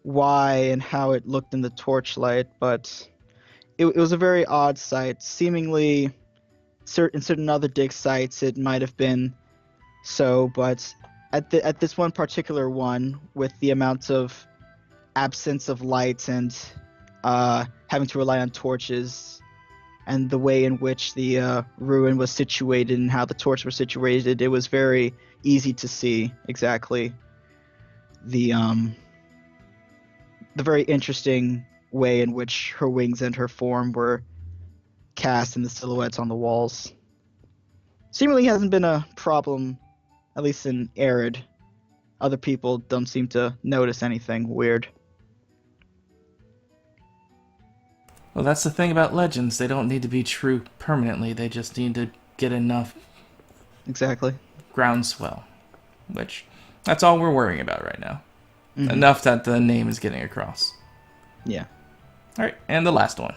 Speaker 2: why and how it looked in the torchlight, but it was a very odd sight. Seemingly, in certain other dig sites, it might have been so, but at this one particular one, with the amount of absence of light and having to rely on torches, and the way in which the ruin was situated and how the torches were situated, it was very easy to see exactly the very interesting way in which her wings and her form were cast in the silhouettes on the walls. Seemingly hasn't been a problem, at least in Arid. Other people don't seem to notice anything weird.
Speaker 1: Well, that's the thing about legends. They don't need to be true permanently. They just need to get enough
Speaker 2: Exactly.
Speaker 1: groundswell. Which, that's all we're worrying about right now.
Speaker 2: Mm-hmm.
Speaker 1: Enough that the name is getting across.
Speaker 2: Yeah.
Speaker 1: Alright, and the last one.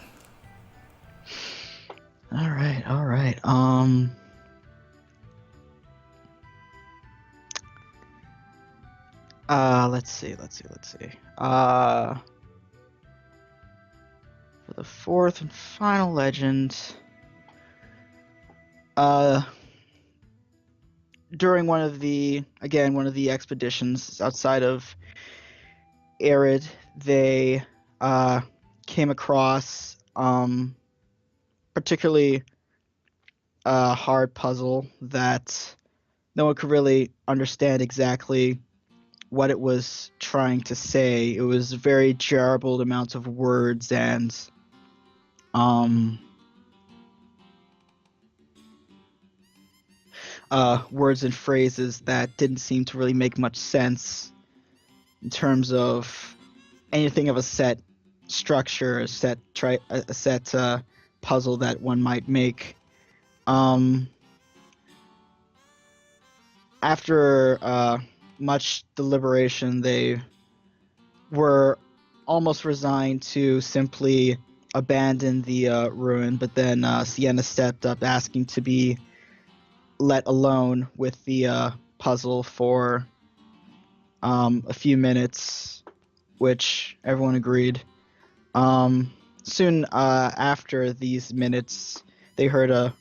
Speaker 2: All right. Let's see. For the fourth and final legend, during one of the expeditions outside of Arid, they came across particularly a hard puzzle that no one could really understand exactly what it was trying to say. It was very garbled amounts of words, and um, words and phrases that didn't seem to really make much sense in terms of anything of a set structure, a set puzzle that one might make. After much deliberation, they were almost resigned to simply abandon the ruin, but then Sienna stepped up asking to be let alone with the puzzle for a few minutes, which everyone agreed. Soon after these minutes, they heard a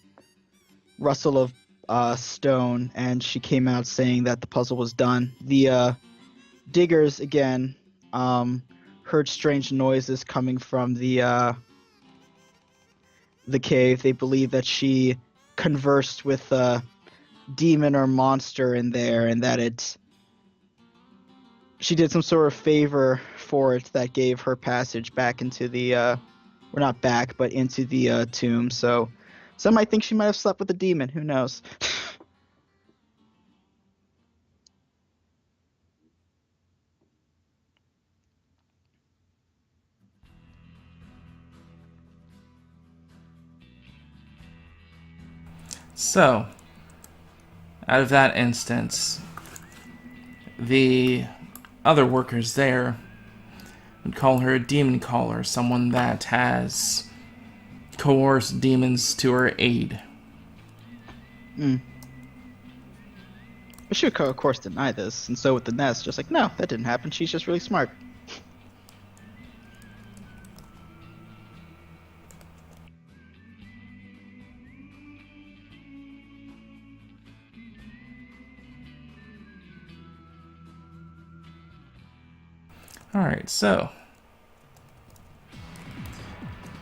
Speaker 2: rustle of stone, and she came out saying that the puzzle was done. The diggers again heard strange noises coming from the cave. They believe that she conversed with a demon or monster in there, and that she did some sort of favor for it that gave her passage back into the or not back, but into the tomb. So some might think she might have slept with a demon. Who knows?
Speaker 1: So, out of that instance, the other workers there would call her a demon caller, someone that has coerced demons to her aid.
Speaker 2: But she would, of course, deny this, and so with the nest, just like, no, that didn't happen. She's just really smart.
Speaker 1: Alright, so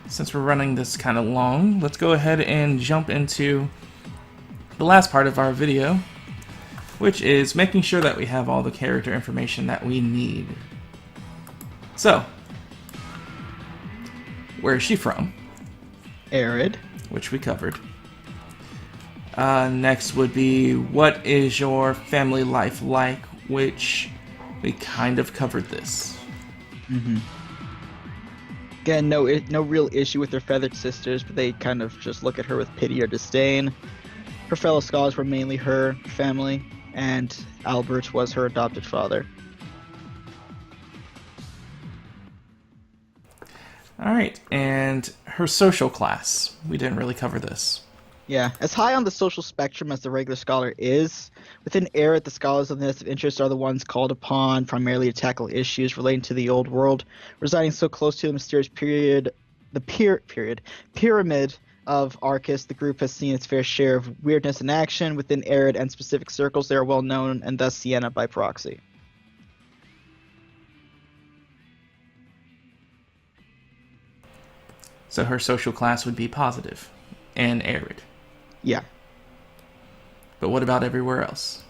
Speaker 1: since we're running this kind of long, let's go ahead and jump into the last part of our video, which is making sure that we have all the character information that we need. So, where is she from?
Speaker 2: Arid.
Speaker 1: Which we covered. Next would be, what is your family life like? Which we kind of covered this.
Speaker 2: Again, no real issue with her feathered sisters, but they kind of just look at her with pity or disdain. Her fellow scholars were mainly her family, and Albert was her adopted father.
Speaker 1: Alright, and her social class. We didn't really cover this.
Speaker 2: Yeah, as high on the social spectrum as the regular scholar is, within Arid, the scholars of the Nest of Interest are the ones called upon primarily to tackle issues relating to the old world, residing so close to the mysterious pyramid of Arcus. The group has seen its fair share of weirdness in action within Arid and specific circles. They are well known, and thus Sienna by proxy.
Speaker 1: So her social class would be positive and Arid.
Speaker 2: Yeah.
Speaker 1: But what about everywhere else?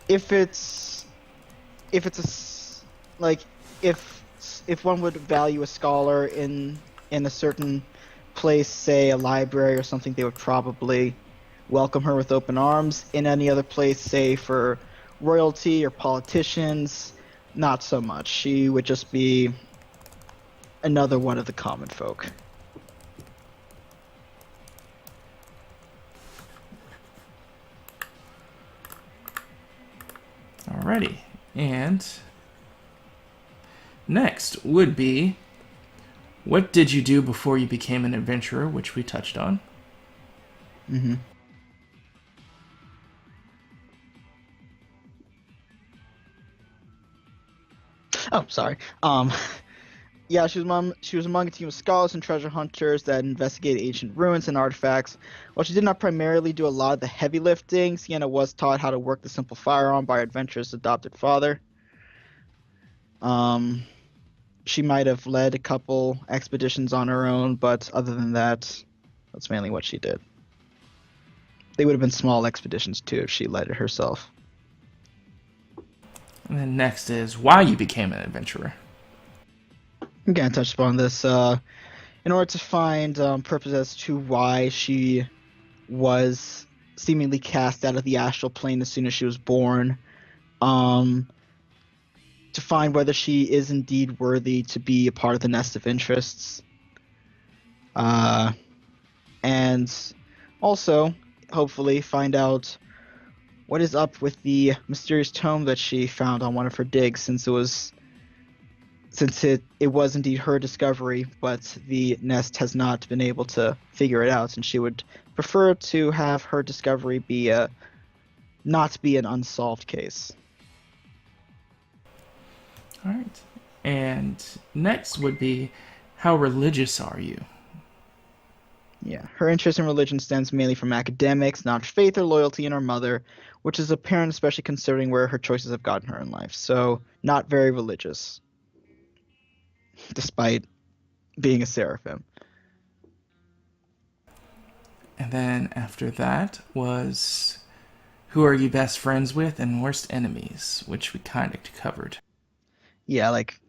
Speaker 2: If one would value a scholar in a certain place, say a library or something, they would probably welcome her with open arms. In any other place, say for royalty or politicians, not so much. She would just be another one of the common folk.
Speaker 1: Alrighty, and next would be, what did you do before you became an adventurer, which we touched on.
Speaker 2: Oh, sorry. Yeah, she was among a team of scholars and treasure hunters that investigate ancient ruins and artifacts. While she did not primarily do a lot of the heavy lifting, Sienna was taught how to work the simple firearm by her adventurous adopted father. She might have led a couple expeditions on her own, but other than that, that's mainly what she did. They would have been small expeditions too if she led it herself.
Speaker 1: And then next is why you became an adventurer.
Speaker 2: Again, I touched upon this. In order to find purpose as to why she was seemingly cast out of the astral plane as soon as she was born, um, to find whether she is indeed worthy to be a part of the nest of interests, uh, and also hopefully find out what is up with the mysterious tome that she found on one of her digs, since it was indeed her discovery, but the nest has not been able to figure it out, and she would prefer to have her discovery be not be an unsolved case.
Speaker 1: All right. And next would be, how religious are you?
Speaker 2: Yeah, her interest in religion stems mainly from academics, not faith or loyalty in her mother, which is apparent especially considering where her choices have gotten her in life. So, not very religious, despite being a seraphim.
Speaker 1: And then after that was, who are you best friends with and worst enemies, which we kind of covered.
Speaker 2: Yeah, like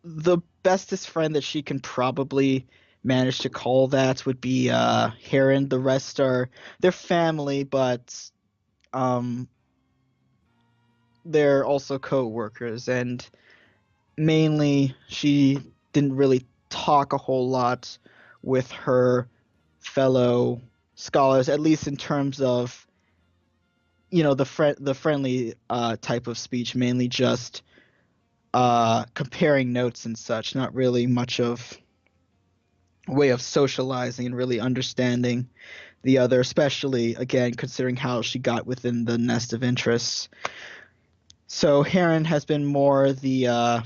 Speaker 2: the bestest friend that she can probably manage to call that would be Heron. The rest are they're family, but um they're also co-workers, and mainly she didn't really talk a whole lot with her fellow scholars, at least in terms of the friendly type of speech, mainly just comparing notes and such, not really much of a way of socializing and really understanding the other, especially again considering how she got within the nest of interests. So Heron has been more the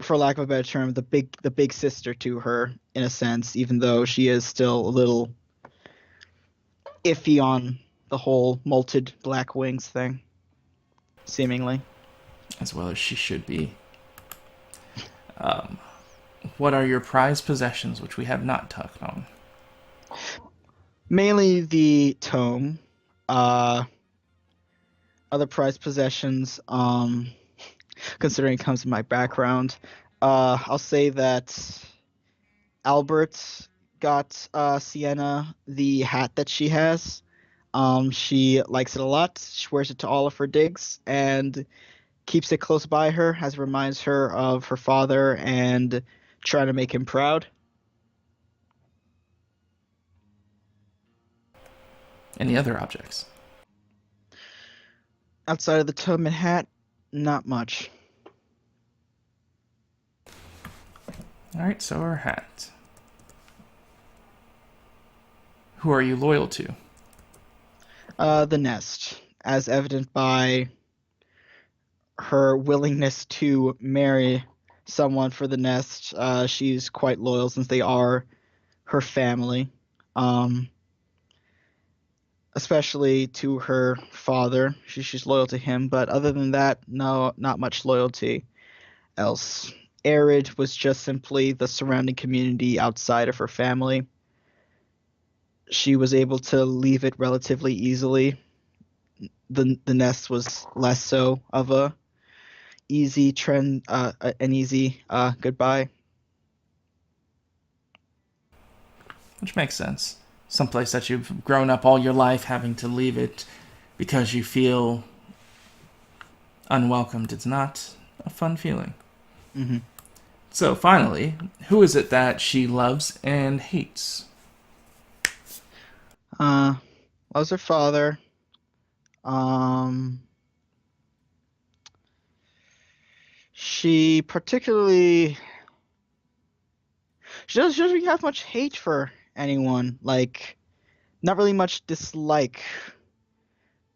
Speaker 2: for lack of a better term, the big sister to her in a sense, even though she is still a little iffy on the whole molted black wings thing, seemingly.
Speaker 1: As well as she should be. Um, what are your prized possessions, which we have not talked on?
Speaker 2: Mainly the tome. Uh, Other prized possessions, considering it comes to my background, I'll say that Albert got Sienna the hat that she has. She likes it a lot. She wears it to all of her digs and keeps it close by her as it reminds her of her father and trying to make him proud.
Speaker 1: Any other objects?
Speaker 2: Outside of the tome and hat, not much.
Speaker 1: All right, so our hat. Who are you loyal to?
Speaker 2: The nest, as evident by her willingness to marry someone for the nest. She's quite loyal since they are her family, um, especially to her father. She's loyal to him, but other than that, no, not much loyalty else. Arid was just simply the surrounding community outside of her family. She was able to leave it relatively easily. The nest was less so of a easy trend, an easy goodbye.
Speaker 1: Which makes sense. Someplace that you've grown up all your life having to leave it because you feel unwelcomed. It's not a fun feeling.
Speaker 2: Hmm.
Speaker 1: So finally, who is it that she loves and hates?
Speaker 2: Uh, Loves her father. Um, she particularly she doesn't really have much hate for anyone. Like, not really much dislike.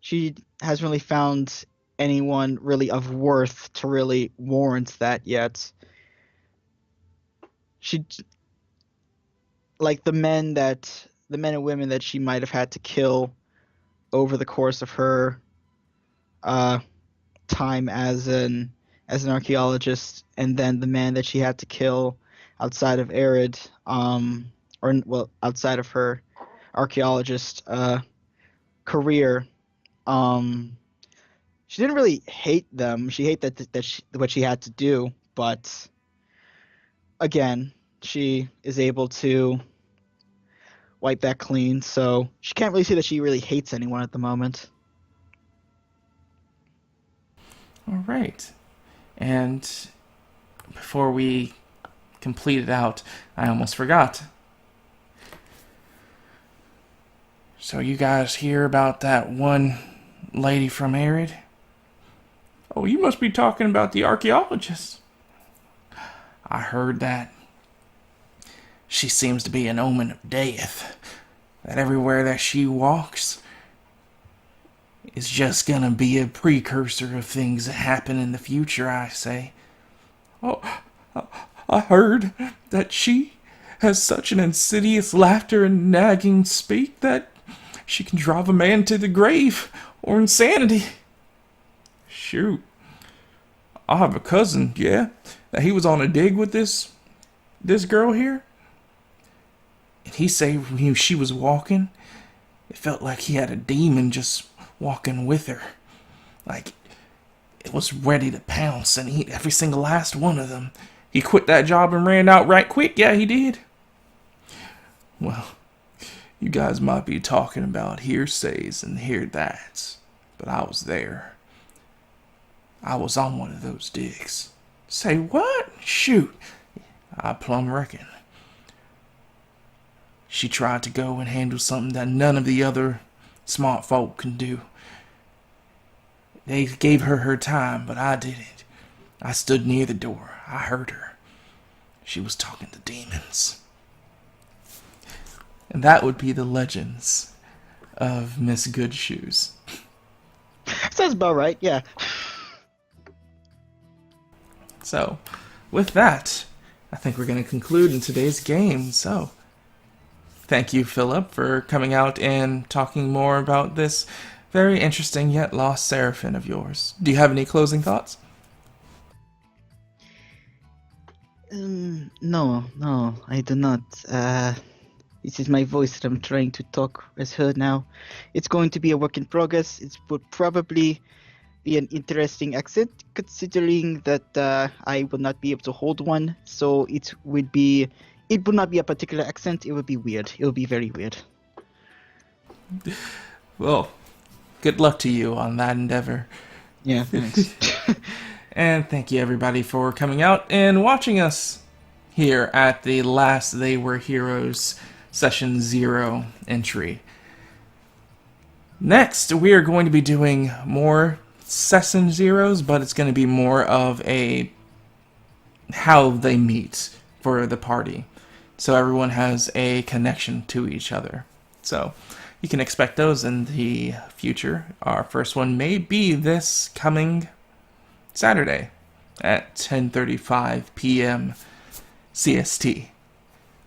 Speaker 2: She hasn't really found anyone really of worth to really warrant that yet. She like the men and women that she might have had to kill over the course of her uh time as an archaeologist, and then the man that she had to kill outside of Arid, or well, outside of her archaeologist career. Um, she didn't really hate them. She hated what she had to do, but again, she is able to wipe that clean, so she can't really say that she really hates anyone at the moment.
Speaker 1: All right. And before we complete it out, I almost forgot. So you guys hear about that one lady from Arid? Oh, you must be talking about the archaeologist. I heard that. She seems to be an omen of death. That everywhere that she walks is just gonna be a precursor of things that happen in the future, I say. Oh, I heard that she has such an insidious laughter and nagging speak that she can drive a man to the grave or insanity. Shoot. I have a cousin, yeah, that he was on a dig with this girl here. And he say when she was walking, it felt like he had a demon just walking with her. Like it was ready to pounce and eat every single last one of them. He quit that job and ran out right quick. Yeah, he did. Well, you guys might be talking about hearsays and hear that's, but I was there. I was on one of those digs. Say what? Shoot. I plumb reckon. She tried to go and handle something that none of the other smart folk can do. They gave her time, but I didn't. I stood near the door. I heard her. She was talking to demons. And that would be the legends of Miss Goodshews.
Speaker 2: Sounds about right, yeah.
Speaker 1: So, with that, I think we're going to conclude in today's game. So, thank you, Philip, for coming out and talking more about this very interesting yet lost Seraphim of yours. Do you have any closing thoughts?
Speaker 2: No, I do not. This is my voice that I'm trying to talk as heard now. It's going to be a work in progress. It would probably be an interesting accent, considering that I will not be able to hold one. So it would not be a particular accent. It would be weird. It would be very weird.
Speaker 1: Well, good luck to you on that endeavor.
Speaker 2: Yeah, thanks.
Speaker 1: And thank you everybody for coming out and watching us here at the last They.Were.Heroes Session 0 entry. Next, we are going to be doing more Session Zeros, but it's going to be more of a how they meet for the party. So everyone has a connection to each other. So you can expect those in the future. Our first one may be this coming Saturday at 10:35 p.m. CST.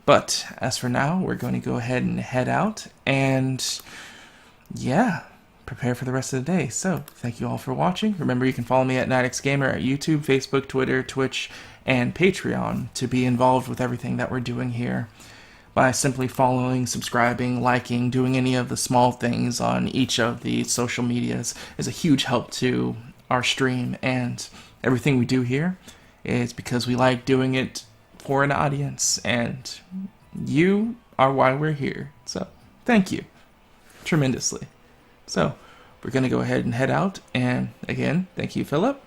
Speaker 1: But as for now, we're going to go ahead and head out and yeah, prepare for the rest of the day. So thank you all for watching. Remember, you can follow me at Nightxgamer at YouTube, Facebook, Twitter, Twitch, and Patreon to be involved with everything that we're doing here. By simply following, subscribing, liking, doing any of the small things on each of the social medias is a huge help to our stream, and everything we do here is because we like doing it for an audience, and you are why we're here. So thank you tremendously. So we're going to go ahead and head out, and again, thank you, Philip.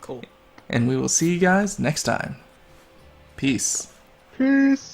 Speaker 2: Cool.
Speaker 1: And we will see you guys next time. Peace.
Speaker 2: Peace.